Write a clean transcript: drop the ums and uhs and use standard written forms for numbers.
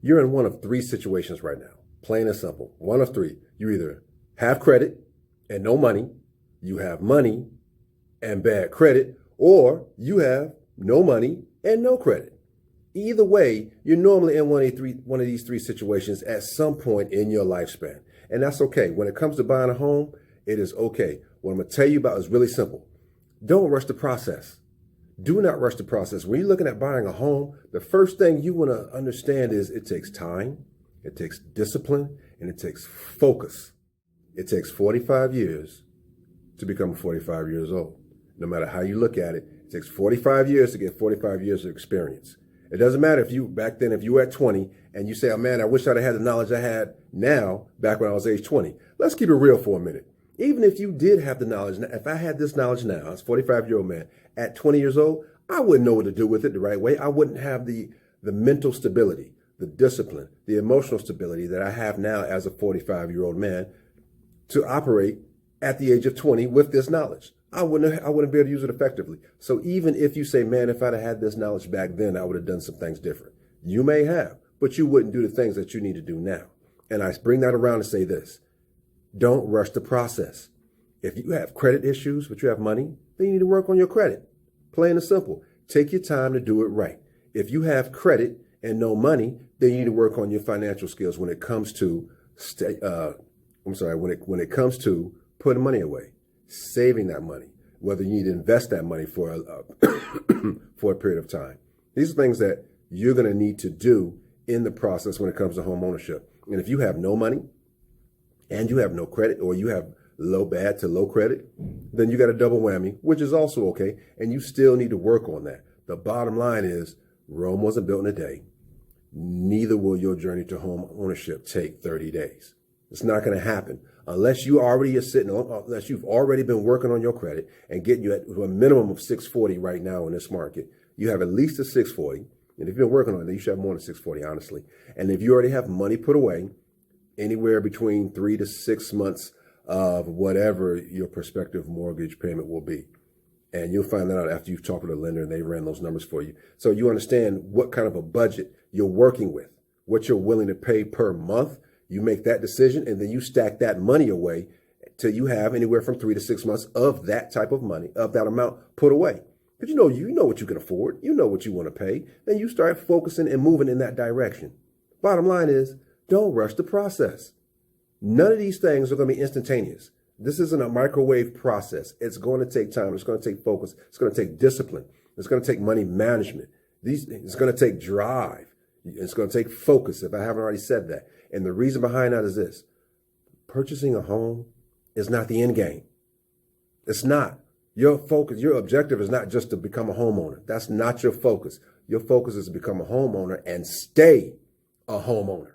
You're in one of three situations right now, plain and simple. One of three. You either have credit and no money, you have money and bad credit, or you have no money and no credit. Either way, you're normally in one of these three situations at some point in your lifespan. And that's okay. When it comes to buying a home, it is okay. What I'm going to tell you about is really simple. Don't rush the process. Do not rush the process. When you're looking at buying a home, the first thing you want to understand is it takes time, it takes discipline, and it takes focus. It takes 45 years to become 45 years old. No matter how you look at it, it takes 45 years to get 45 years of experience. It doesn't matter if you, back then, if you were at 20 and you say, oh man, I wish I'd have had the knowledge I had now back when I was age 20. Let's keep it real for a minute. Even if you did have the knowledge, if I had this knowledge now, as a 45-year-old man, at 20 years old, I wouldn't know what to do with it the right way. I wouldn't have the mental stability, the discipline, the emotional stability that I have now as a 45-year-old man to operate at the age of 20 with this knowledge. I wouldn't be able to use it effectively. So even if you say, man, if I'd have had this knowledge back then, I would have done some things different. You may have, but you wouldn't do the things that you need to do now. And I bring that around to say this. Don't rush the process. If you have credit issues, but you have money, then you need to work on your credit. Plain and simple. Take your time to do it right. If you have credit and no money, then you need to work on your financial skills when it comes to when it comes to putting money away, saving that money, whether you need to invest that money for a period of time. These are things that you're going to need to do in the process when it comes to home ownership. And if you have no money and you have no credit, or you have bad to low credit, then you got a double whammy, which is also okay. And you still need to work on that. The bottom line is Rome wasn't built in a day. Neither will your journey to home ownership take 30 days. It's not going to happen unless you've already been working on your credit and getting you at a minimum of 640 right now in this market. You have at least a 640. And if you've been working on it, you should have more than 640, honestly. And if you already have money put away, anywhere between 3 to 6 months of whatever your prospective mortgage payment will be. And you'll find that out after you've talked with a lender and they ran those numbers for you. So you understand what kind of a budget you're working with, what you're willing to pay per month. You make that decision and then you stack that money away till you have anywhere from 3 to 6 months of that type of money, of that amount put away. But you know what you can afford. You know what you want to pay. Then you start focusing and moving in that direction. Bottom line is, don't rush the process. None of these things are going to be instantaneous. This isn't a microwave process. It's going to take time. It's going to take focus. It's going to take discipline. It's going to take money management. It's going to take drive. It's going to take focus, if I haven't already said that. And the reason behind that is this. Purchasing a home is not the end game. It's not. Your focus, your objective is not just to become a homeowner. That's not your focus. Your focus is to become a homeowner and stay a homeowner.